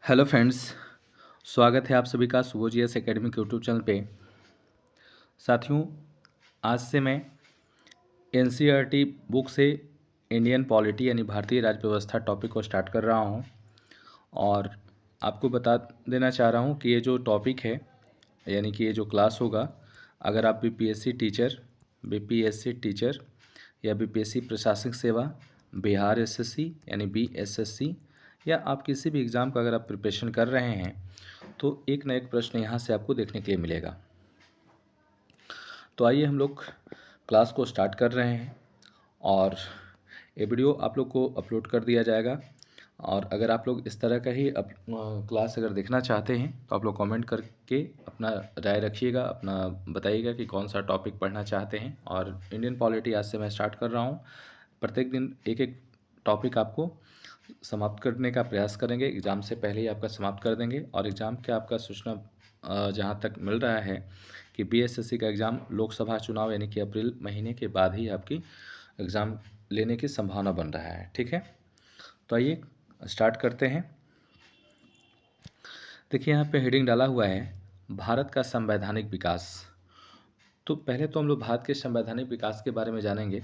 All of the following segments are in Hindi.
हेलो फ्रेंड्स, स्वागत है आप सभी का सुबोजियस एकेडमिक यूट्यूब चैनल पे। साथियों, आज से मैं एनसीईआरटी बुक से इंडियन पॉलिटी यानी भारतीय राज्य व्यवस्था टॉपिक को स्टार्ट कर रहा हूं और आपको बता देना चाह रहा हूं कि ये जो टॉपिक है यानी कि ये जो क्लास होगा, अगर आप बीपीएससी टीचर या बीपीएससी प्रशासनिक सेवा, बिहार एसएससी यानी बीएसएससी या आप किसी भी एग्ज़ाम का अगर आप प्रिपरेशन कर रहे हैं तो एक ना एक प्रश्न यहाँ से आपको देखने के लिए मिलेगा। तो आइए हम लोग क्लास को स्टार्ट कर रहे हैं और ये वीडियो आप लोग को अपलोड कर दिया जाएगा। और अगर आप लोग इस तरह का ही क्लास अगर देखना चाहते हैं तो आप लोग कमेंट करके अपना राय रखिएगा, अपना बताइएगा कि कौन सा टॉपिक पढ़ना चाहते हैं। और इंडियन पॉलिटी आज से मैं स्टार्ट कर रहा हूँ। प्रत्येक दिन एक एक टॉपिक आपको समाप्त करने का प्रयास करेंगे, एग्ज़ाम से पहले ही आपका समाप्त कर देंगे। और एग्ज़ाम के आपका सूचना जहाँ तक मिल रहा है कि बीएसएससी का एग्ज़ाम लोकसभा चुनाव यानी कि अप्रैल महीने के बाद ही आपकी एग्ज़ाम लेने की संभावना बन रहा है। ठीक है, तो आइए स्टार्ट करते हैं। देखिए यहाँ पे हेडिंग डाला हुआ है भारत का संवैधानिक विकास। तो पहले तो हम लोग भारत के संवैधानिक विकास के बारे में जानेंगे।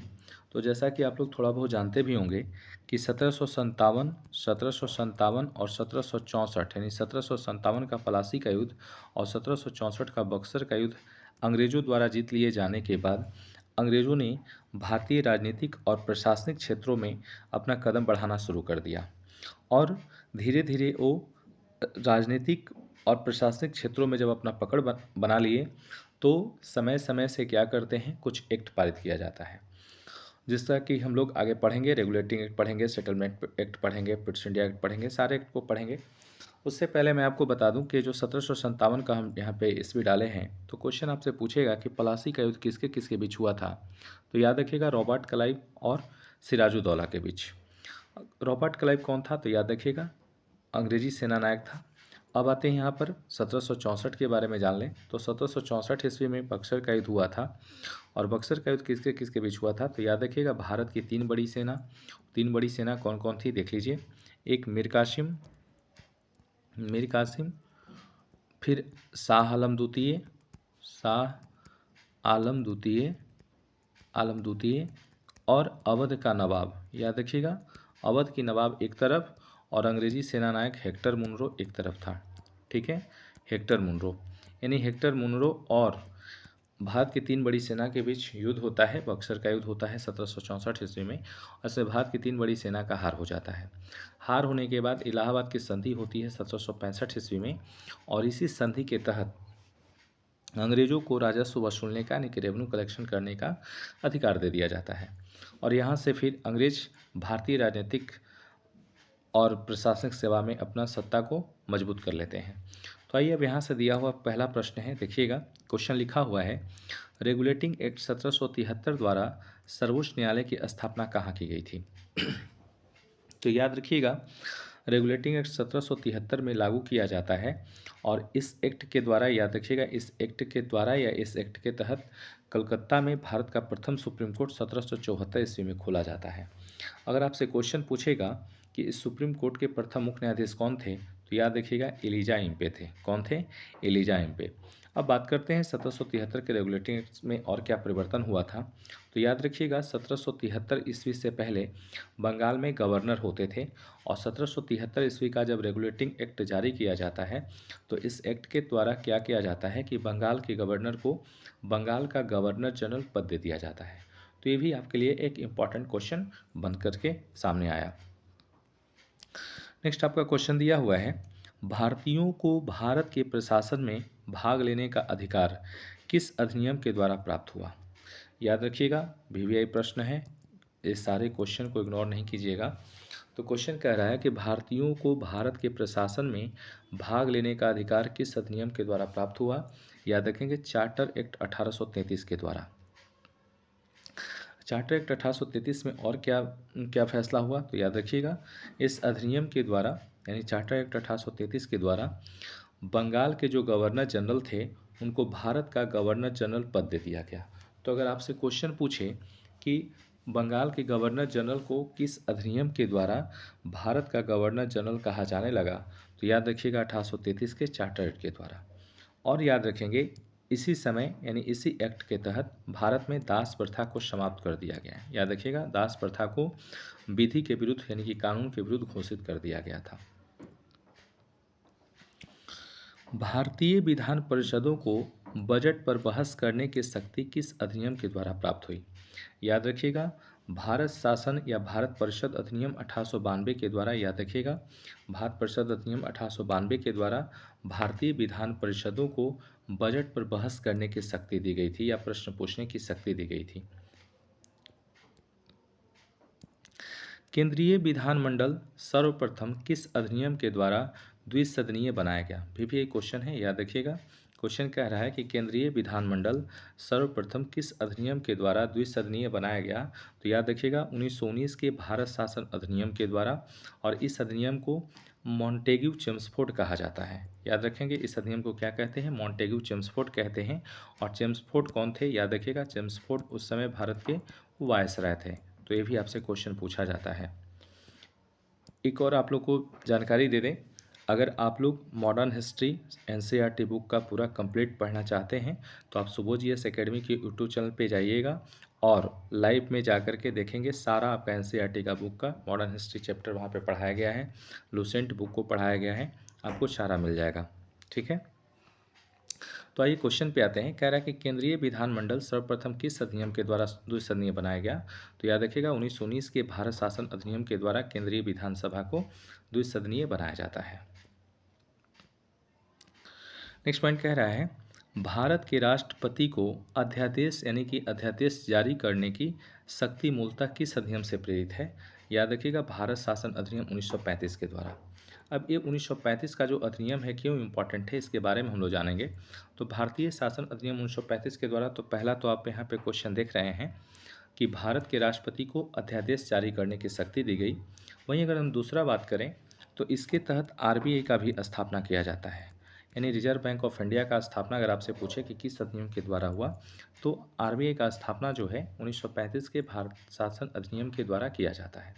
तो जैसा कि आप लोग थोड़ा बहुत जानते भी होंगे कि 1757 और 1764 यानी 1757 का प्लासी का युद्ध और 1764 का बक्सर का युद्ध अंग्रेज़ों द्वारा जीत लिए जाने के बाद अंग्रेज़ों ने भारतीय राजनीतिक और प्रशासनिक क्षेत्रों में अपना कदम बढ़ाना शुरू कर दिया और धीरे धीरे वो राजनीतिक और प्रशासनिक क्षेत्रों में जब अपना पकड़ बना लिए तो समय समय से क्या करते हैं, कुछ एक्ट पारित किया जाता है, जिस तरह कि हम लोग आगे पढ़ेंगे। रेगुलेटिंग एक्ट पढ़ेंगे, सेटलमेंट एक्ट पढ़ेंगे, पिट्स इंडिया एक्ट पढ़ेंगे, सारे एक्ट को पढ़ेंगे। उससे पहले मैं आपको बता दूं कि जो 1757 का हम यहाँ पे ईस्वी डाले हैं, तो क्वेश्चन आपसे पूछेगा कि प्लासी का युद्ध किसके किसके बीच हुआ था। तो याद रखिएगा रॉबर्ट क्लाइव और सिराजुद्दौला के बीच। रॉबर्ट क्लाइव कौन था, तो याद रखिएगा अंग्रेजी सेना नायक था। अब आते हैं यहाँ पर 1764 के बारे में जान लें। तो 1764 ईस्वी में बक्सर का युद्ध हुआ था और बक्सर का युद्ध किसके किसके बीच हुआ था, तो याद रखिएगा भारत की तीन बड़ी सेना कौन कौन थी देख लीजिए। एक मीर कासिम, फिर आलम द्वितीय और अवध का नवाब। याद रखिएगा अवध की नवाब एक तरफ और अंग्रेजी सेना नायक हेक्टर मुनरो एक तरफ था। ठीक है, हेक्टर मुनरो यानी हेक्टर मुनरो और भारत की तीन बड़ी सेना के बीच युद्ध होता है। बक्सर का युद्ध होता है 1764 ईस्वी में। ऐसे भारत की तीन बड़ी सेना का हार हो जाता है। हार होने के बाद इलाहाबाद की संधि होती है 1765 ईस्वी में और इसी संधि के तहत अंग्रेज़ों को राजस्व वसूलने का यानी कि रेवेन्यू कलेक्शन करने का अधिकार दे दिया जाता है। और यहाँ से फिर अंग्रेज भारतीय राजनीतिक और प्रशासनिक सेवा में अपना सत्ता को मजबूत कर लेते हैं। तो आइए अब यहाँ से दिया हुआ पहला प्रश्न है, देखिएगा क्वेश्चन लिखा हुआ है रेगुलेटिंग एक्ट 1773 द्वारा सर्वोच्च न्यायालय की स्थापना कहाँ की गई थी। तो याद रखिएगा रेगुलेटिंग एक्ट 1773 में लागू किया जाता है और इस एक्ट के द्वारा, याद रखिएगा इस एक्ट के द्वारा या इस एक्ट के तहत कलकत्ता में भारत का प्रथम सुप्रीम कोर्ट 1774 ईस्वी में खोला जाता है। अगर आपसे क्वेश्चन पूछेगा कि इस सुप्रीम कोर्ट के प्रथम मुख्य न्यायाधीश कौन थे, तो याद रखिएगा एलिजा इम्पे थे। कौन थे? Elijah Impey. अब बात करते हैं 1773 के रेगुलेटिंग एक्ट में और क्या परिवर्तन हुआ था। तो याद रखिएगा 1773 ईस्वी से पहले बंगाल में गवर्नर होते थे और 1773 ईस्वी का जब रेगुलेटिंग एक्ट जारी किया जाता है तो इस एक्ट के द्वारा क्या किया जाता है कि बंगाल के गवर्नर को बंगाल का गवर्नर जनरल पद दे दिया जाता है। तो ये भी आपके लिए एक इम्पॉर्टेंट क्वेश्चन बन करके सामने आया। नेक्स्ट आपका क्वेश्चन दिया हुआ है भारतीयों को भारत के प्रशासन में भाग लेने का अधिकार किस अधिनियम के द्वारा प्राप्त हुआ। याद रखिएगा वीवीआई प्रश्न है, इस सारे क्वेश्चन को इग्नोर नहीं कीजिएगा। तो क्वेश्चन कह रहा है कि भारतीयों को भारत के प्रशासन में भाग लेने का अधिकार किस अधिनियम के द्वारा प्राप्त हुआ। याद रखेंगे चार्टर एक्ट 1833 के द्वारा। चार्टर एक्ट 1833 में और क्या क्या फैसला हुआ, तो याद रखिएगा इस अधिनियम के द्वारा यानी चार्टर एक्ट 1833 के द्वारा बंगाल के जो गवर्नर जनरल थे उनको भारत का गवर्नर जनरल पद दे दिया गया। तो अगर आपसे क्वेश्चन पूछे कि बंगाल के गवर्नर जनरल को किस अधिनियम के द्वारा भारत का गवर्नर जनरल कहा जाने लगा? तो याद रखिएगा 1833 के चार्टर एक्ट के द्वारा। और याद रखेंगे इसी समय यानी इसी एक्ट के तहत भारत में दास प्रथा को समाप्त कर दिया गया है। याद रखिएगा दास प्रथा को विधि के विरुद्ध यानी कि कानून के विरुद्ध घोषित कर दिया गया था। भारतीय विधान परिषदों को बजट पर बहस करने की शक्ति किस अधिनियम के द्वारा प्राप्त हुई? याद रखिएगा भारत शासन या भारत परिषद अधिनियम 1892 के द्वारा। याद रखिएगा भारत परिषद अधिनियम 1892 के द्वारा भारतीय विधान परिषदों को बजट पर बहस करने की शक्ति दी गई थी या प्रश्न पूछने की शक्ति दी गई थी। केंद्रीय विधानमंडल सर्वप्रथम किस अधिनियम के द्वारा द्विसदनीय बनाया गया? भी एक क्वेश्चन है, याद रखिएगा। क्वेश्चन कह रहा है कि केंद्रीय विधानमंडल सर्वप्रथम किस अधिनियम के द्वारा द्विसदनीय बनाया गया? तो याद रखिएगा 1919 के भारत शासन अधिनियम के द्वारा। और इस अधिनियम को मॉन्टेग्यू चेम्सफोर्ड कहा जाता है। याद रखेंगे इस अधिनियम को क्या कहते हैं? मॉन्टेग्यू चेम्सफोर्ड कहते हैं। और चेम्सफोर्ड कौन थे? याद रखिएगा चेम्सफोर्ड उस समय भारत के वायसराय थे। तो ये भी आपसे क्वेश्चन पूछा जाता है। एक और आप लोग को जानकारी दे दें, अगर आप लोग मॉडर्न हिस्ट्री एनसीईआरटी बुक का पूरा कंप्लीट पढ़ना चाहते हैं तो आप सुबोध जीएस एकेडमी के यूट्यूब चैनल पे जाइएगा और लाइव में जाकर के देखेंगे सारा आपका एनसीईआरटी का बुक का मॉडर्न हिस्ट्री चैप्टर वहाँ पे पढ़ाया गया है। लूसेंट बुक को पढ़ाया गया है, आपको सारा मिल जाएगा। ठीक है, तो आइए क्वेश्चन पे आते हैं। कह रहा है कि केंद्रीय विधानमंडल सर्वप्रथम किस अधिनियम के द्वारा द्विसदनीय बनाया गया? तो याद रखिएगा 1919 के भारत शासन अधिनियम के द्वारा केंद्रीय विधानसभा को द्विसदनीय बनाया जाता है। नेक्स्ट पॉइंट कह रहा है भारत के राष्ट्रपति को अध्यादेश यानी कि अध्यादेश जारी करने की शक्ति मूलतः किस अधिनियम से प्रेरित है? याद रखिएगा भारत शासन अधिनियम 1935 के द्वारा। अब ये 1935 का जो अधिनियम है क्यों इम्पोर्टेंट है इसके बारे में हम लोग जानेंगे। तो भारतीय शासन अधिनियम 1935 के द्वारा तो पहला तो आप यहाँ पे क्वेश्चन देख रहे हैं कि भारत के राष्ट्रपति को अध्यादेश जारी करने की शक्ति दी गई। वहीं अगर हम दूसरा बात करें तो इसके तहत आरबीआई का भी स्थापना किया जाता है, यानी रिजर्व बैंक ऑफ इंडिया का स्थापना अगर आपसे पूछे कि किस अधिनियम के द्वारा हुआ तो आरबीआई का स्थापना जो है 1935 के भारत शासन अधिनियम के द्वारा किया जाता है।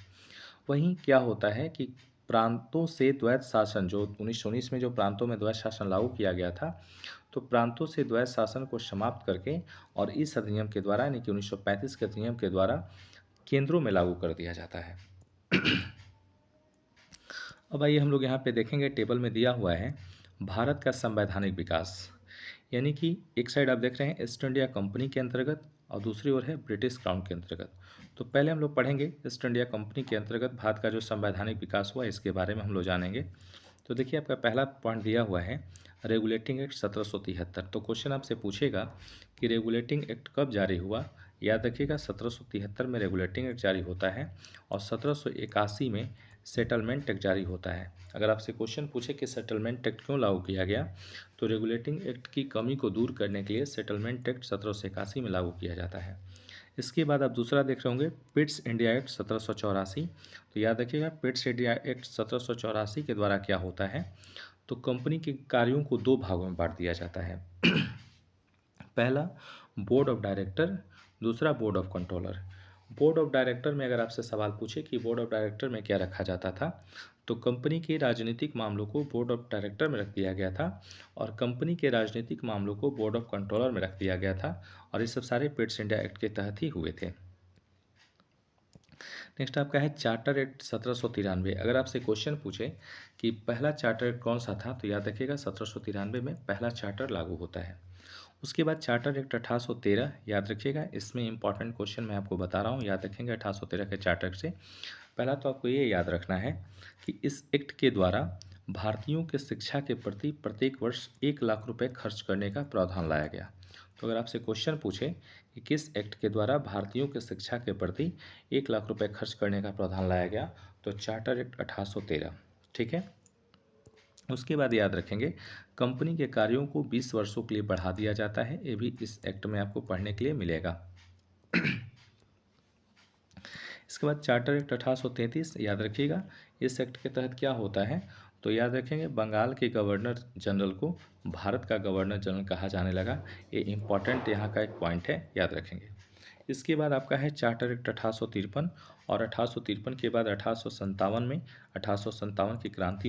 वहीं क्या होता है कि प्रांतों से द्वैत शासन जो 1919 में जो प्रांतों में द्वैत शासन लागू किया गया था तो प्रांतों से द्वैत शासन को समाप्त करके और इस अधिनियम के द्वारा यानी कि 1935 के अधिनियम के द्वारा केंद्रों में लागू कर दिया जाता है। अब आइए हम लोग यहाँ पे देखेंगे टेबल में दिया हुआ है भारत का संवैधानिक विकास, यानी कि एक साइड आप देख रहे हैं ईस्ट इंडिया कंपनी के अंतर्गत और दूसरी ओर है ब्रिटिश क्राउन के अंतर्गत। तो पहले हम लोग पढ़ेंगे ईस्ट इंडिया कंपनी के अंतर्गत भारत का जो संवैधानिक विकास हुआ इसके बारे में हम लोग जानेंगे। तो देखिए आपका पहला पॉइंट दिया हुआ है रेगुलेटिंग एक्ट 1773। तो क्वेश्चन आपसे पूछेगा कि रेगुलेटिंग एक्ट कब जारी हुआ? याद रखिएगा 1773 में रेगुलेटिंग एक्ट जारी होता है और 1781 में सेटलमेंट एक्ट जारी होता है। अगर आपसे क्वेश्चन पूछे कि सेटलमेंट एक्ट क्यों लागू किया गया तो रेगुलेटिंग एक्ट की कमी को दूर करने के लिए सेटलमेंट एक्ट 1781 में लागू किया जाता है। इसके बाद आप दूसरा देख रहे होंगे पिट्स इंडिया एक्ट 1784। तो याद रखिएगा पिट्स इंडिया एक्ट 1784 के द्वारा क्या होता है तो कंपनी के कार्यों को दो भागों में बांट दिया जाता है। पहला बोर्ड ऑफ डायरेक्टर, दूसरा board of controller. Board of director में अगर आपसे सवाल पूछे कि बोर्ड ऑफ डायरेक्टर में क्या रखा जाता था तो कंपनी के राजनीतिक मामलों को बोर्ड ऑफ डायरेक्टर में रख दिया गया था और कंपनी के राजनीतिक मामलों को बोर्ड ऑफ कंट्रोलर में रख दिया गया था और ये सब सारे पिट्स इंडिया एक्ट के तहत ही हुए थे। नेक्स्ट आपका है चार्टर एक्ट 1793। अगर आपसे क्वेश्चन पूछे कि पहला चार्टर एक्ट कौन सा था तो याद रखिएगा 1793 में पहला चार्टर लागू होता है। उसके बाद चार्टर एक्ट 1813 याद रखिएगा, इसमें इंपॉर्टेंट क्वेश्चन मैं आपको बता रहा हूँ, याद रखेंगे 1813 के चार्टर से। पहला तो आपको ये याद रखना है कि इस एक्ट के द्वारा भारतीयों के शिक्षा के प्रति प्रत्येक वर्ष 1 लाख रुपए खर्च करने का प्रावधान लाया गया। तो अगर आपसे क्वेश्चन पूछे कि किस एक्ट के द्वारा भारतीयों के शिक्षा के प्रति 1 लाख रुपए खर्च करने का प्रावधान लाया गया तो चार्टर एक्ट 1813। ठीक है, उसके बाद याद रखेंगे कंपनी के कार्यों को 20 वर्षों के लिए बढ़ा दिया जाता है, ये भी इस एक्ट में आपको पढ़ने के लिए मिलेगा। इसके बाद चार्टर एक्ट 1833 याद रखिएगा, इस एक्ट के तहत क्या होता है तो याद रखेंगे बंगाल के गवर्नर जनरल को भारत का गवर्नर जनरल कहा जाने लगा। ये इम्पॉर्टेंट यहाँ का एक पॉइंट है, याद रखेंगे। इसके बाद आपका है चार्टर एक्ट 1853 और 1853 के बाद 1857 में 1857 की क्रांति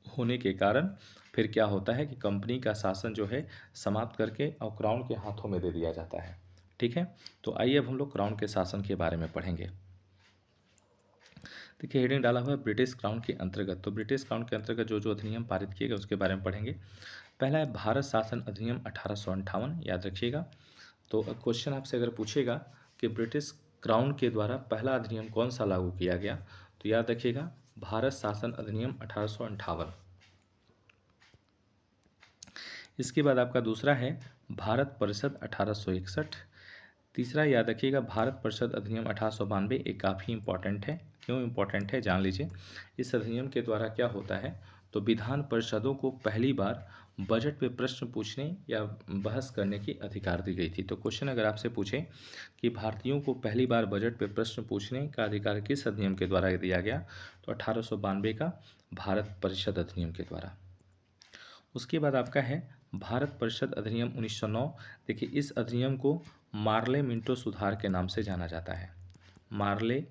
होने के कारण फिर क्या होता है कि कंपनी का शासन जो है समाप्त करके और क्राउन के हाथों में दे दिया जाता है। ठीक है, तो आइए अब हम लोग क्राउन के शासन के बारे में पढ़ेंगे। देखिए हेडिंग डाला हुआ है ब्रिटिश क्राउन के अंतर्गत। तो ब्रिटिश क्राउन के अंतर्गत जो जो अधिनियम पारित किए गए उसके बारे में पढ़ेंगे। पहला है भारत शासन अधिनियम 1858, याद रखिएगा। तो क्वेश्चन आपसे अगर पूछेगा कि ब्रिटिश क्राउन के द्वारा पहला अधिनियम कौन सा लागू किया गया, तो याद रखिएगा भारत शासन अधिनियम 1858। इसके बाद आपका दूसरा है भारत परिषद 1861। तीसरा याद रखिएगा भारत परिषद अधिनियम 1892, एक काफ़ी इंपॉर्टेंट है। क्यों इंपॉर्टेंट है जान लीजिए। इस अधिनियम के द्वारा क्या होता है, तो विधान परिषदों को पहली बार बजट पे प्रश्न पूछने या बहस करने की अधिकार दी गई थी। तो क्वेश्चन अगर आपसे पूछे कि भारतीयों को पहली बार बजट पे प्रश्न पूछने का अधिकार किस अधिनियम के द्वारा दिया गया, तो 1892 का भारत परिषद अधिनियम के द्वारा। उसके बाद आपका है भारत परिषद अधिनियम 1909। देखिए इस अधिनियम को मार्ले मिंटो सुधार के नाम से जाना जाता है। मार्ले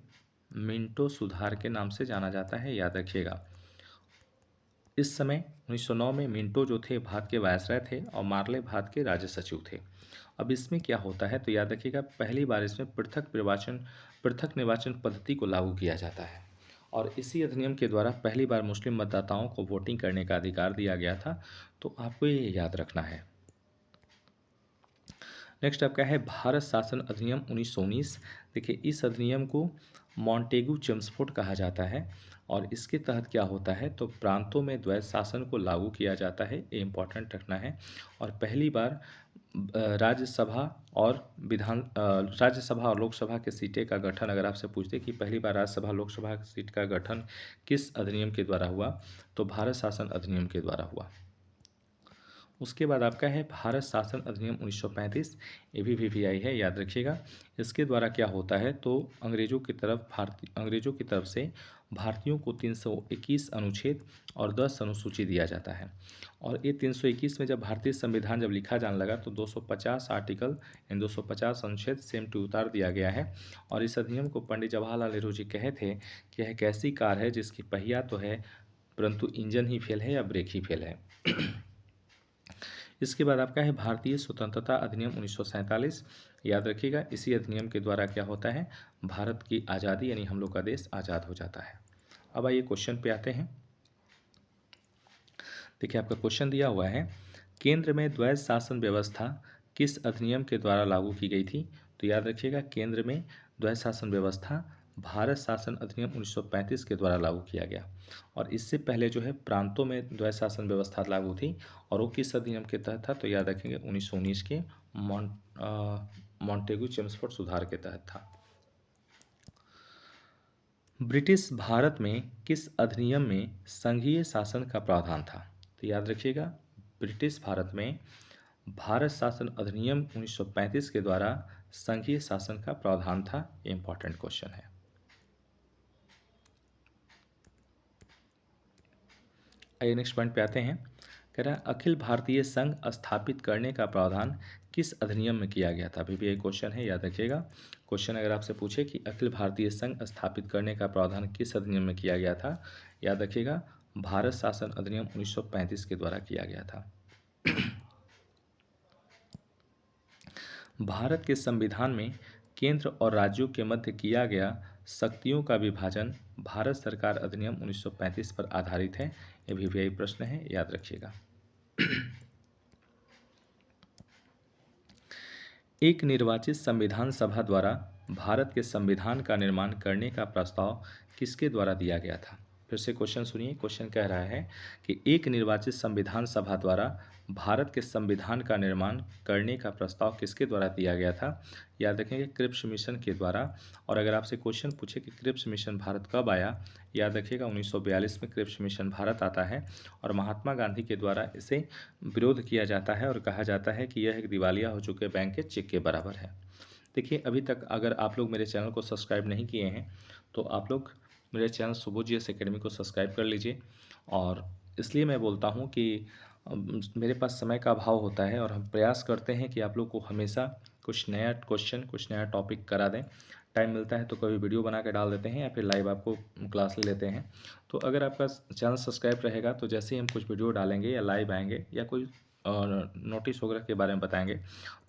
मिंटो सुधार के नाम से जाना जाता है, याद रखिएगा। इस समय 1909 में मिंटो जो थे भारत के वायसराय थे और मार्ले भारत के राज्य सचिव थे। अब इसमें क्या होता है, तो याद रखिएगा पहली बार इसमें पृथक निर्वाचन पद्धति को लागू किया जाता है और इसी अधिनियम के द्वारा पहली बार मुस्लिम मतदाताओं को वोटिंग करने का अधिकार दिया गया था। तो आपको ये याद रखना है। नेक्स्ट आपका है भारत शासन अधिनियम 1919। देखिए इस अधिनियम को मॉन्टेगू चेम्सफोर्ड कहा जाता है और इसके तहत क्या होता है, तो प्रांतों में द्वैध शासन को लागू किया जाता है, ये इंपॉर्टेंट रखना है। और पहली बार राज्यसभा और लोकसभा के सीटें का गठन, अगर आपसे पूछते कि पहली बार राज्यसभा लोकसभा की सीट का गठन किस अधिनियम के द्वारा हुआ, तो भारत शासन अधिनियम के द्वारा हुआ। उसके बाद आपका है भारत शासन अधिनियम 1935, ये भी वीवीआई है, याद रखिएगा। इसके द्वारा क्या होता है, तो अंग्रेजों की तरफ से भारतीयों को 321 अनुच्छेद और 10 अनुसूची दिया जाता है। और ये 321 में जब भारतीय संविधान जब लिखा जाने लगा तो 250 आर्टिकल इन 250 अनुच्छेद सेम टू उतार दिया गया है। और इस अधिनियम को पंडित जवाहरलाल नेहरू जी कहे थे कि यह एक ऐसी कार है जिसकी पहिया तो है परंतु इंजन ही फेल है या ब्रेक ही फेल है। इसके बाद आपका है भारतीय स्वतंत्रता अधिनियम 1947, याद रखिएगा। इसी अधिनियम के द्वारा क्या होता है, भारत की आज़ादी यानी हम लोग का देश आज़ाद हो जाता है। अब आइए क्वेश्चन पे आते हैं। देखिए आपका क्वेश्चन दिया हुआ है केंद्र में द्वैध शासन व्यवस्था किस अधिनियम के द्वारा लागू की गई थी, तो याद रखिएगा केंद्र में द्वैध शासन व्यवस्था भारत शासन अधिनियम 1935 के द्वारा लागू किया गया। और इससे पहले जो है प्रांतों में द्वैध शासन व्यवस्था लागू थी और वो किस अधिनियम के तहत था, तो याद रखेंगे 1919 के मॉन्टेगू चेम्सफोर्ड सुधार के तहत था। ब्रिटिश भारत में किस अधिनियम में संघीय शासन का प्रावधान था, तो याद रखिएगा ब्रिटिश भारत में भारत शासन अधिनियम 1935 के द्वारा संघीय शासन का प्रावधान था। इंपॉर्टेंट क्वेश्चन है। आइए नेक्स्ट पॉइंट पे आते हैं। कह रहा है अखिल भारतीय संघ स्थापित करने का प्रावधान किस अधिनियम में किया गया था, अभी भी एक क्वेश्चन है, याद रखिएगा। क्वेश्चन अगर आपसे पूछे कि अखिल भारतीय संघ स्थापित करने का प्रावधान किस अधिनियम में किया गया था, याद रखिएगा भारत शासन अधिनियम 1935 के द्वारा किया गया था। भारत के संविधान में केंद्र और राज्यों के मध्य किया गया शक्तियों का विभाजन भारत सरकार अधिनियम 1935 पर आधारित है, ये भी वही प्रश्न है, याद रखिएगा। एक निर्वाचित संविधान सभा द्वारा भारत के संविधान का निर्माण करने का प्रस्ताव किसके द्वारा दिया गया था। फिर से क्वेश्चन सुनिए। क्वेश्चन कह रहा है कि एक निर्वाचित संविधान सभा द्वारा भारत के संविधान का निर्माण करने का प्रस्ताव किसके द्वारा दिया गया था, याद रखेंगे क्रिप्स मिशन के द्वारा। और अगर आपसे क्वेश्चन पूछे कि क्रिप्स मिशन भारत कब आया, याद रखिएगा 1942 में क्रिप्स मिशन भारत आता है और महात्मा गांधी के द्वारा इसे विरोध किया जाता है और कहा जाता है कि यह एक दिवालिया हो चुके बैंक के चेक के बराबर है। देखिए अभी तक अगर आप लोग मेरे चैनल को सब्सक्राइब नहीं किए हैं तो आप लोग मेरे चैनल सुबोध एकेडमी को सब्सक्राइब कर लीजिए। और इसलिए मैं बोलता हूँ कि मेरे पास समय का अभाव होता है और हम प्रयास करते हैं कि आप लोग को हमेशा कुछ नया क्वेश्चन, कुछ नया टॉपिक करा दें। टाइम मिलता है तो कभी वीडियो बना के डाल देते हैं या फिर लाइव आपको क्लास ले लेते हैं। तो अगर आपका चैनल सब्सक्राइब रहेगा तो जैसे ही हम कुछ वीडियो डालेंगे या लाइव आएंगे या कोई नोटिस वगैरह के बारे में बताएंगे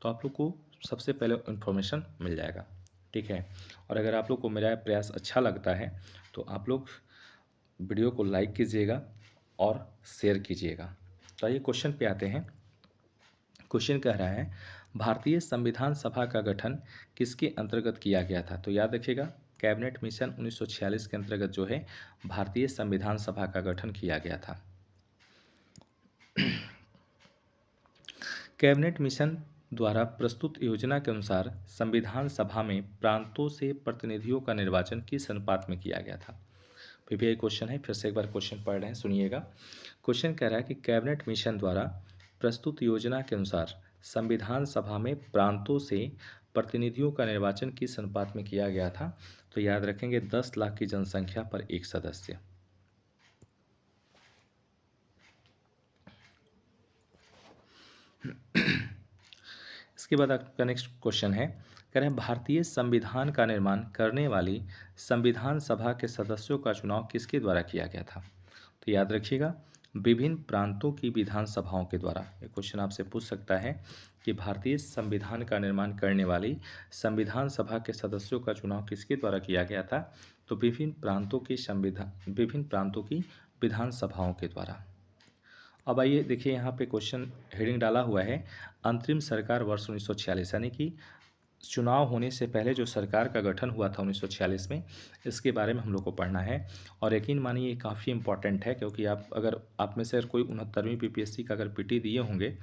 तो आप लोग को सबसे पहले इन्फॉर्मेशन मिल जाएगा, ठीक है। और अगर आप लोग को मेरा प्रयास अच्छा लगता है तो आप लोग वीडियो को लाइक कीजिएगा और शेयर कीजिएगा। तो आइए क्वेश्चन पे आते हैं। क्वेश्चन कह रहा है भारतीय संविधान सभा का गठन किसके अंतर्गत किया गया था। तो याद रखिएगा कैबिनेट मिशन 1946 के अंतर्गत जो है भारतीय संविधान सभा का गठन किया गया था। कैबिनेट मिशन द्वारा प्रस्तुत योजना के अनुसार संविधान सभा में प्रांतों से प्रतिनिधियों का निर्वाचन किस अनुपात में किया गया था। पीपीआई क्वेश्चन है, फिर से एक बार क्वेश्चन पढ़ रहे हैं, सुनिएगा। क्वेश्चन कह रहा है कि कैबिनेट मिशन द्वारा प्रस्तुत योजना के अनुसार संविधान सभा में प्रांतों से प्रतिनिधियों का निर्वाचन किस अनुपात में किया गया था। तो याद रखेंगे 10 लाख की जनसंख्या पर एक सदस्य। इसके बाद आपका नेक्स्ट क्वेश्चन है, कह रहे हैं भारतीय संविधान का निर्माण करने वाली संविधान सभा के सदस्यों का चुनाव किसके द्वारा किया गया था। तो याद रखिएगा विभिन्न प्रांतों की विधानसभाओं के द्वारा। ये क्वेश्चन आपसे पूछ सकता है कि भारतीय संविधान का निर्माण करने वाली संविधान सभा के सदस्यों का चुनाव किसके द्वारा किया गया था। तो विभिन्न प्रांतों की विधानसभाओं के द्वारा। अब आइए देखिए यहाँ पे क्वेश्चन हेडिंग डाला हुआ है अंतरिम सरकार वर्ष 1946, यानी कि चुनाव होने से पहले जो सरकार का गठन हुआ था 1946 में, इसके बारे में हम लोग को पढ़ना है। और यकीन मानिए ये काफ़ी इंपॉर्टेंट है क्योंकि अगर आप में से कोई 69वीं पीपीएससी का अगर पीटी दिए होंगे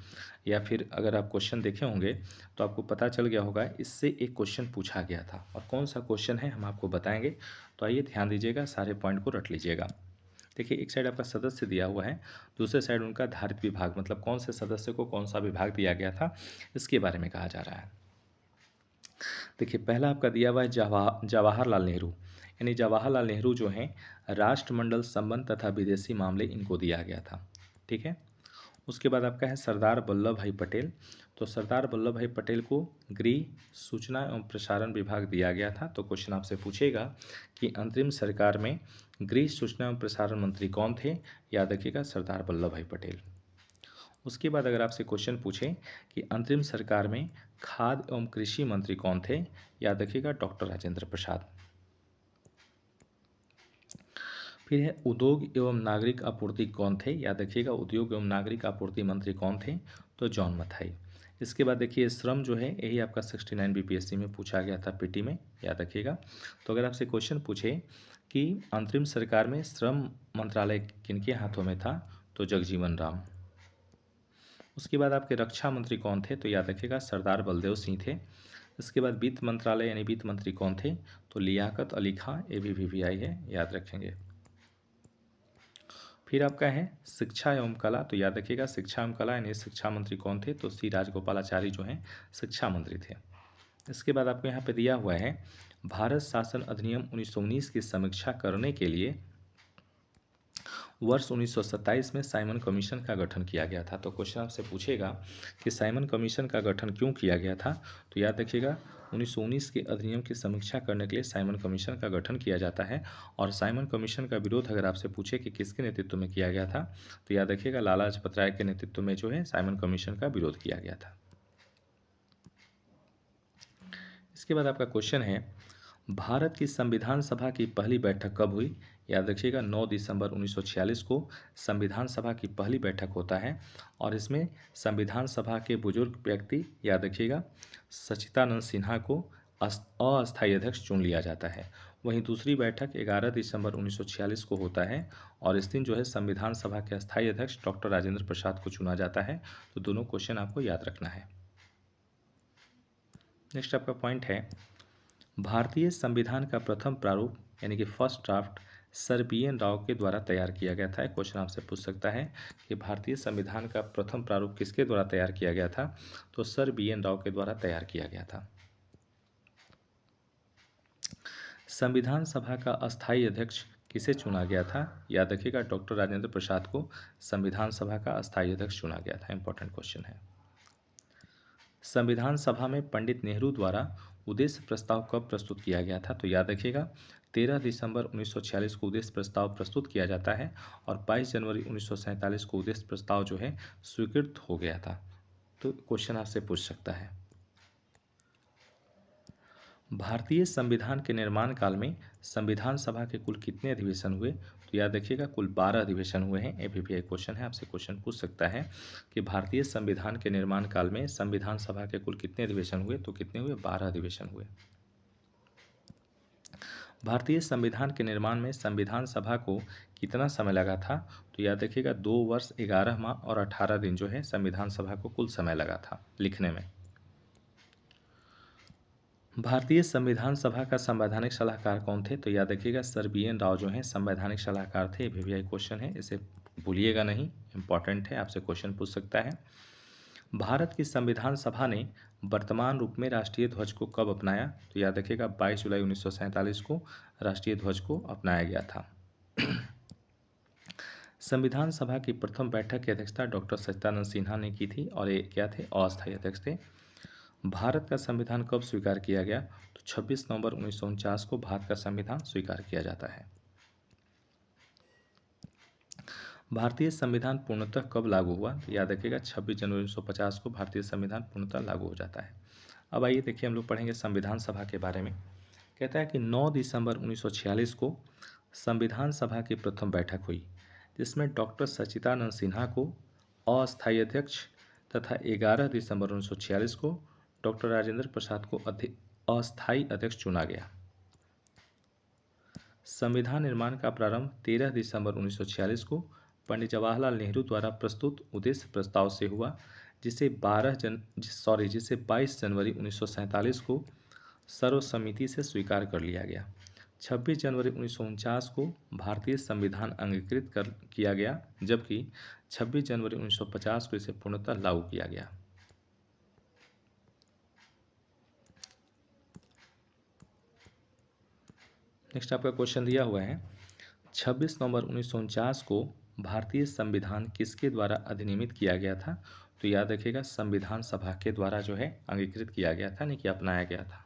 या फिर अगर आप क्वेश्चन देखे होंगे तो आपको पता चल गया होगा इससे एक क्वेश्चन पूछा गया था। और कौन सा क्वेश्चन है हम आपको बताएंगे। तो आइए ध्यान दीजिएगा, सारे पॉइंट को रट लीजिएगा। देखिए एक साइड आपका सदस्य दिया हुआ है, दूसरे साइड उनका धारित विभाग, मतलब कौन से सदस्य को कौन सा विभाग दिया गया था इसके बारे में कहा जा रहा है। देखिए पहला आपका दिया हुआ है जवाहरलाल नेहरू, यानी जवाहरलाल नेहरू जो हैं राष्ट्रमंडल संबंध तथा विदेशी मामले इनको दिया गया था, ठीक है। उसके बाद आपका है सरदार वल्लभ भाई पटेल। तो सरदार वल्लभ भाई पटेल को गृह सूचना एवं प्रसारण विभाग दिया गया था। तो क्वेश्चन आपसे पूछेगा कि अंतरिम सरकार में गृह सूचना एवं प्रसारण मंत्री कौन थे। याद रखिएगा सरदार वल्लभ भाई पटेल। उसके बाद अगर आपसे क्वेश्चन पूछें कि अंतरिम सरकार में खाद्य एवं कृषि मंत्री कौन थे। याद रखिएगा डॉक्टर राजेंद्र प्रसाद। फिर है उद्योग एवं नागरिक आपूर्ति कौन थे। याद रखिएगा उद्योग एवं नागरिक आपूर्ति मंत्री कौन थे। तो जॉन मथाई। इसके बाद देखिए श्रम जो है यही आपका 69 बीपीएससी में पूछा गया था पीटी में, याद रखिएगा। तो अगर आपसे क्वेश्चन पूछे कि अंतरिम सरकार में श्रम मंत्रालय किनके हाथों में था। तो जगजीवन राम। उसके बाद आपके रक्षा मंत्री कौन थे। तो याद रखिएगा सरदार बलदेव सिंह थे। इसके बाद वित्त मंत्रालय यानी वित्त मंत्री कौन थे। तो लियाकत अली खां, ABVPI है, याद रखेंगे। फिर आपका है शिक्षा एवं कला। तो याद रखिएगा शिक्षा एवं कला यानी शिक्षा मंत्री कौन थे। तो सी राजगोपालाचारी जो हैं शिक्षा मंत्री थे। इसके बाद आपको यहाँ पे दिया हुआ है भारत शासन अधिनियम 1919 की समीक्षा करने के लिए वर्ष 1927 में साइमन कमीशन का गठन किया गया था। तो क्वेश्चन आपसे पूछेगा कि साइमन कमीशन का गठन क्यों किया गया था। तो याद रखिएगा 1919 के अधिनियम की समीक्षा करने के लिए साइमन कमीशन का गठन किया जाता है। और साइमन कमीशन का विरोध अगर आपसे पूछे कि किसके नेतृत्व में किया गया था। तो याद रखिएगा लाला लाजपत राय के नेतृत्व में जो है साइमन कमीशन का विरोध किया गया था। इसके बाद आपका क्वेश्चन है भारत की संविधान सभा की पहली बैठक कब हुई। याद रखिएगा 9 दिसंबर 1946 को संविधान सभा की पहली बैठक होता है। और इसमें संविधान सभा के बुजुर्ग व्यक्ति याद रखिएगा सच्चिदानंद सिन्हा को अस्थायी अध्यक्ष चुन लिया जाता है। वहीं दूसरी बैठक 11 दिसंबर 1946 को होता है और इस दिन जो है संविधान सभा के अस्थायी अध्यक्ष डॉक्टर राजेंद्र प्रसाद को चुना जाता है। तो दोनों क्वेश्चन आपको याद रखना है। नेक्स्ट आपका पॉइंट है भारतीय संविधान का प्रथम प्रारूप यानी कि first draft sir BN Rao के द्वारा तैयार किया गया था। क्वेश्चन आपसे पूछ सकता है कि भारतीय संविधान का प्रथम प्रारूप किसके द्वारा तैयार किया गया था। तो सर BN राव के द्वारा तैयार किया गया था। संविधान सभा का अस्थायी अध्यक्ष किसे चुना गया था। याद रखिएगा डॉक्टर राजेंद्र प्रसाद को संविधान सभा का अस्थायी अध्यक्ष चुना गया था। इंपॉर्टेंट क्वेश्चन है। संविधान सभा में पंडित नेहरू द्वारा उद्देश्य प्रस्ताव कब प्रस्तुत किया गया था? तो याद रखिएगा 13 दिसंबर 1946 को उद्देश्य प्रस्ताव प्रस्तुत किया जाता है और 22 जनवरी 1947 को उद्देश्य प्रस्ताव जो है स्वीकृत हो गया था। तो क्वेश्चन आपसे पूछ सकता है, भारतीय संविधान के निर्माण काल में संविधान सभा के कुल कितने अधिवेशन हुए? तो याद रखिएगा कुल 12 अधिवेशन हुए हैं। एपीपीआई क्वेश्चन है, आपसे क्वेश्चन पूछ सकता है कि भारतीय संविधान के निर्माण काल में संविधान सभा के कुल कितने अधिवेशन हुए? तो कितने हुए? 12 अधिवेशन हुए। भारतीय संविधान के निर्माण में संविधान सभा को कितना समय लगा था? तो याद रखिएगा 2 वर्ष 11 माह और 18 दिन जो है संविधान सभा को कुल समय लगा था लिखने में। भारतीय संविधान सभा का संवैधानिक सलाहकार कौन थे? तो याद रखिएगा सर BN राव जो हैं संवैधानिक सलाहकार थे। VVI क्वेश्चन है, इसे भूलिएगा नहीं, इंपॉर्टेंट है, आपसे क्वेश्चन पूछ सकता है। भारत की संविधान सभा ने वर्तमान रूप में राष्ट्रीय ध्वज को कब अपनाया? तो याद रखिएगा 22 जुलाई 1947 को राष्ट्रीय ध्वज को अपनाया गया था। संविधान सभा की प्रथम बैठक की अध्यक्षता डॉक्टर सच्चिदानंद सिन्हा ने की थी और ये क्या थे? अस्थायी अध्यक्ष थे। भारत का संविधान कब स्वीकार किया गया? तो 26 नवंबर 1949 को भारत का संविधान स्वीकार किया जाता है। भारतीय संविधान पूर्णतः कब लागू हुआ? तो याद रखिएगा 26 जनवरी 1950 को भारतीय संविधान पूर्णतः लागू हो जाता है। अब आइए देखिए हम लोग पढ़ेंगे संविधान सभा के बारे में। कहता है कि 9 दिसंबर 1946 को संविधान सभा की प्रथम बैठक हुई जिसमें डॉक्टर सच्चिदानंद सिन्हा को अस्थायी अध्यक्ष तथा 11 दिसंबर 1946 को डॉक्टर राजेंद्र प्रसाद को अस्थायी अध्यक्ष चुना गया। संविधान निर्माण का प्रारंभ 13 दिसंबर 1946 को पंडित जवाहरलाल नेहरू द्वारा प्रस्तुत उद्देश्य प्रस्ताव से हुआ जिसे 22 जनवरी 1947 को सर्वसम्मति से स्वीकार कर लिया गया। 26 जनवरी 1949 को भारतीय संविधान अंगीकृत किया गया जबकि 26 जनवरी 1950 को इसे पूर्णतः लागू किया गया। नेक्स्ट आपका क्वेश्चन दिया हुआ है 26 नवंबर 1949 को भारतीय संविधान किसके द्वारा अधिनियमित किया गया था? तो याद रखिएगा संविधान सभा के द्वारा जो है अंगीकृत किया गया था, नहीं कि अपनाया गया था।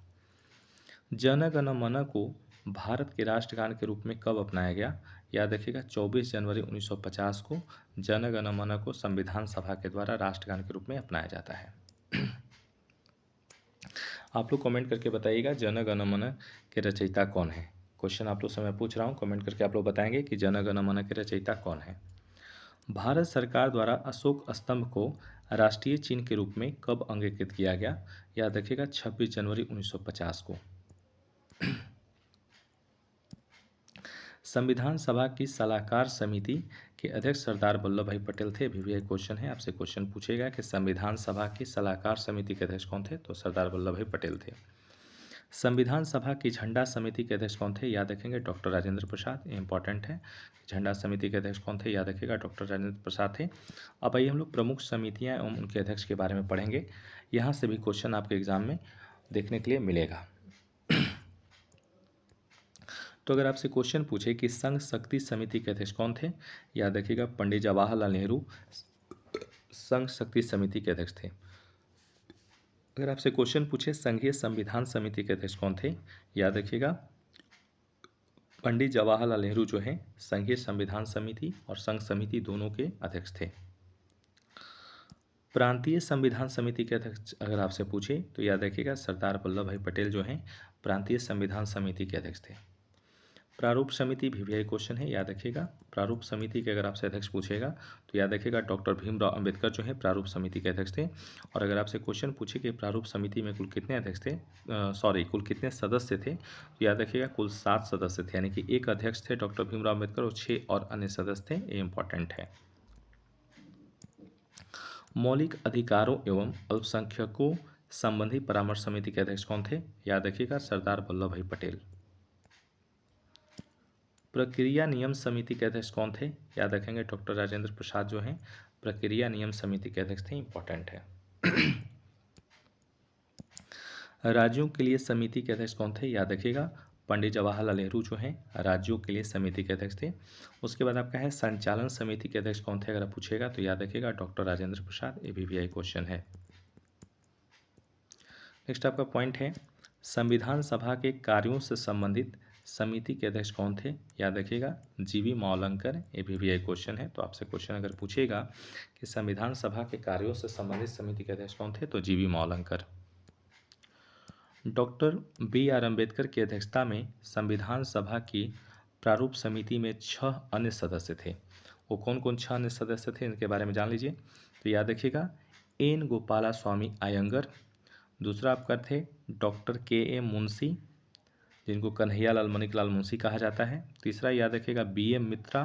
जन गण मन को भारत के राष्ट्रगान के रूप में कब अपनाया गया? याद रखिएगा 24 जनवरी 1950 को जन गण मन को संविधान सभा के द्वारा राष्ट्रगान के रूप में अपनाया जाता है। आप लोग कमेंट करके बताइएगा जन गण मन के रचयिता कौन है? क्वेश्चन आप लोग से मैं पूछ रहा हूँ, कमेंट करके आप लोग बताएंगे कि जन गण मन के रचयिता कौन है। भारत सरकार द्वारा अशोक स्तंभ को राष्ट्रीय चिन्ह के रूप में कब अंगीकृत किया गया? याद रखिएगा 26 जनवरी 1950 को। संविधान सभा की सलाहकार समिति के अध्यक्ष सरदार वल्लभ भाई पटेल थे। VVI क्वेश्चन है, आपसे क्वेश्चन पूछेगा कि संविधान सभा की सलाहकार समिति के अध्यक्ष कौन थे? तो सरदार वल्लभ भाई पटेल थे। संविधान सभा की झंडा समिति के अध्यक्ष कौन थे? याद रखेंगे डॉक्टर राजेंद्र प्रसाद। ये इंपॉर्टेंट है। झंडा समिति के अध्यक्ष कौन थे? याद रखिएगा डॉक्टर राजेंद्र प्रसाद थे। अब आइए हम लोग प्रमुख समितियां एवं उनके अध्यक्ष के बारे में पढ़ेंगे। यहाँ से भी क्वेश्चन आपके एग्जाम में देखने के लिए मिलेगा। तो अगर आपसे क्वेश्चन पूछे कि संघ शक्ति समिति के अध्यक्ष कौन थे? याद रखिएगा पंडित जवाहरलाल नेहरू संघ शक्ति समिति के अध्यक्ष थे। अगर आपसे क्वेश्चन पूछे संघीय संविधान समिति के अध्यक्ष कौन थे? याद रखिएगा पंडित जवाहरलाल नेहरू जो हैं संघीय संविधान समिति और संघ समिति दोनों के अध्यक्ष थे। प्रांतीय संविधान समिति के अध्यक्ष अगर आपसे पूछे तो याद रखिएगा सरदार वल्लभ भाई पटेल जो हैं प्रांतीय संविधान समिति के अध्यक्ष थे। प्रारूप समिति VVI क्वेश्चन है, याद रखिएगा प्रारूप समिति के अगर आपसे अध्यक्ष पूछेगा तो याद रखिएगा डॉक्टर भीमराव अंबेडकर जो है प्रारूप समिति के अध्यक्ष थे। और अगर आपसे क्वेश्चन पूछे कि प्रारूप समिति में कुल कितने अध्यक्ष थे, कुल कितने सदस्य थे, तो याद रखिएगा कुल 7 सदस्य थे, यानी कि एक अध्यक्ष थे डॉक्टर भीमराव अम्बेडकर और 6 और अन्य सदस्य थे। ये इंपॉर्टेंट है। मौलिक अधिकारों एवं अल्पसंख्यकों संबंधी परामर्श समिति के अध्यक्ष कौन थे? याद रखिएगा सरदार वल्लभ भाई पटेल। प्रक्रिया नियम समिति के अध्यक्ष कौन थे? याद रखेंगे डॉक्टर राजेंद्र प्रसाद जो हैं प्रक्रिया नियम समिति के अध्यक्ष थे। इंपॉर्टेंट है। राज्यों के लिए समिति के अध्यक्ष कौन थे? याद रखिएगा पंडित जवाहरलाल नेहरू जो हैं राज्यों के लिए समिति के अध्यक्ष थे। उसके बाद आपका है संचालन समिति के अध्यक्ष कौन थे? अगर आप पूछेगा तो याद रखिएगा डॉक्टर राजेंद्र प्रसाद। ये VVI क्वेश्चन है। नेक्स्ट आपका पॉइंट है, संविधान सभा के कार्यों से संबंधित समिति के अध्यक्ष कौन थे? याद रखिएगा जीवी मावलंकर। ये भी एक क्वेश्चन है, तो आपसे क्वेश्चन अगर पूछेगा कि संविधान सभा के कार्यों से संबंधित समिति के अध्यक्ष कौन थे, तो जीवी Mavalankar. Doctor B are Ambedkar की अध्यक्षता में संविधान सभा की प्रारूप समिति में 6 अन्य सदस्य थे। वो कौन कौन 6 अन्य सदस्य थे, इनके बारे में जान लीजिए। तो याद रखिएगा एन गोपाला स्वामी अयंगर, दूसरा आपका थे डॉक्टर के एम मुंशी, जिनको कन्हैयालाल मणिकलाल मुंशी कहा जाता है। तीसरा याद रखिएगा बी एम मित्रा,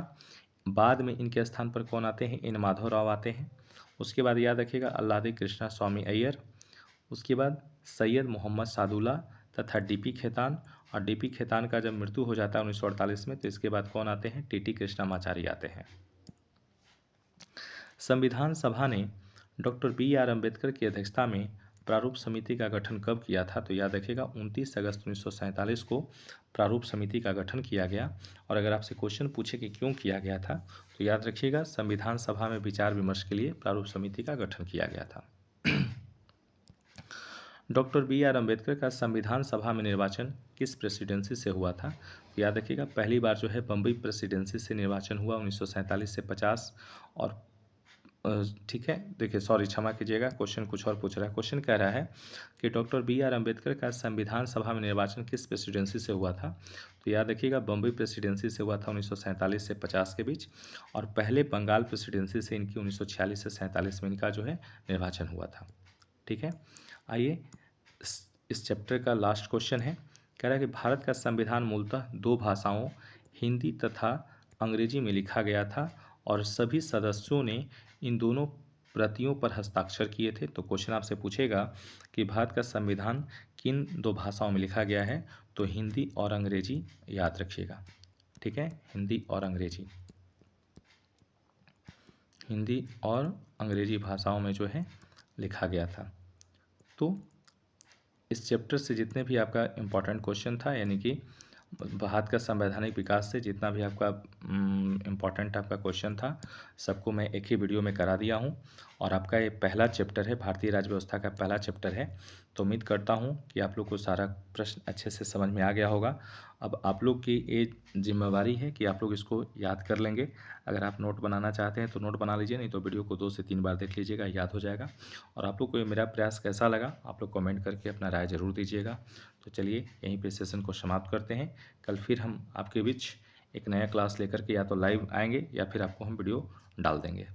बाद में इनके स्थान पर कौन आते हैं? एन माधव राव आते हैं। उसके बाद याद रखिएगा अल्लादी कृष्णा स्वामी अय्यर, उसके बाद सैयद मोहम्मद सादुल्ला तथा डीपी खेतान, और डीपी खेतान का जब मृत्यु हो जाता है 1948 में, तो इसके बाद कौन आते हैं? टीटी कृष्णामाचारी आते हैं। संविधान सभा ने डॉक्टर बी आर अम्बेडकर की अध्यक्षता में प्रारूप समिति का गठन कब किया था? तो याद रखिएगा 29 अगस्त 1947 को प्रारूप समिति का गठन किया गया। और अगर आपसे क्वेश्चन पूछे कि क्यों किया गया था, तो याद रखिएगा संविधान सभा में विचार विमर्श के लिए प्रारूप समिति का गठन किया गया था। डॉक्टर बी आर अम्बेडकर का संविधान सभा में निर्वाचन किस प्रेसिडेंसी से हुआ था? तो याद रखिएगा पहली बार जो है बम्बई प्रेसिडेंसी से निर्वाचन हुआ 1947 से 50। और ठीक है, देखिए सॉरी क्षमा कीजिएगा, क्वेश्चन कुछ और पूछ रहा है। क्वेश्चन कह रहा है कि डॉक्टर बी आर अम्बेडकर का संविधान सभा में निर्वाचन किस प्रेसिडेंसी से हुआ था? तो याद रखिएगा बम्बई प्रेसिडेंसी से हुआ था 1947 से 50 के बीच। और पहले बंगाल प्रेसिडेंसी से इनकी 1946 से 47 में इनका जो है निर्वाचन हुआ था। ठीक है, आइए इस चैप्टर का लास्ट क्वेश्चन है। कह रहा है कि भारत का संविधान मूलतः 2 भाषाओं हिंदी तथा अंग्रेजी में लिखा गया था और सभी सदस्यों ने इन दोनों प्रतियों पर हस्ताक्षर किए थे। तो क्वेश्चन आपसे पूछेगा कि भारत का संविधान किन 2 भाषाओं में लिखा गया है? तो हिंदी और अंग्रेजी याद रखिएगा। ठीक है, हिंदी और अंग्रेजी, हिंदी और अंग्रेजी भाषाओं में जो है लिखा गया था। तो इस चैप्टर से जितने भी आपका इम्पॉर्टेंट क्वेश्चन था, यानी कि भारत का संवैधानिक विकास से जितना भी आपका इम्पॉर्टेंट आपका क्वेश्चन था, सबको मैं एक ही वीडियो में करा दिया हूं। और आपका ये पहला चैप्टर है, भारतीय राज्य व्यवस्था का पहला चैप्टर है। तो उम्मीद करता हूं कि आप लोग को सारा प्रश्न अच्छे से समझ में आ गया होगा। अब आप लोग की ये जिम्मेवारी है कि आप लोग इसको याद कर लेंगे। अगर आप नोट बनाना चाहते हैं तो नोट बना लीजिए, नहीं तो वीडियो को 2 से 3 बार देख लीजिएगा, याद हो जाएगा। और आप लोग को ये मेरा प्रयास कैसा लगा, आप लोग कमेंट करके अपना राय ज़रूर दीजिएगा। तो चलिए यहीं पे सेशन को समाप्त करते हैं। कल फिर हम आपके बीच एक नया क्लास लेकर के या तो लाइव आएंगे या फिर आपको हम वीडियो डाल देंगे।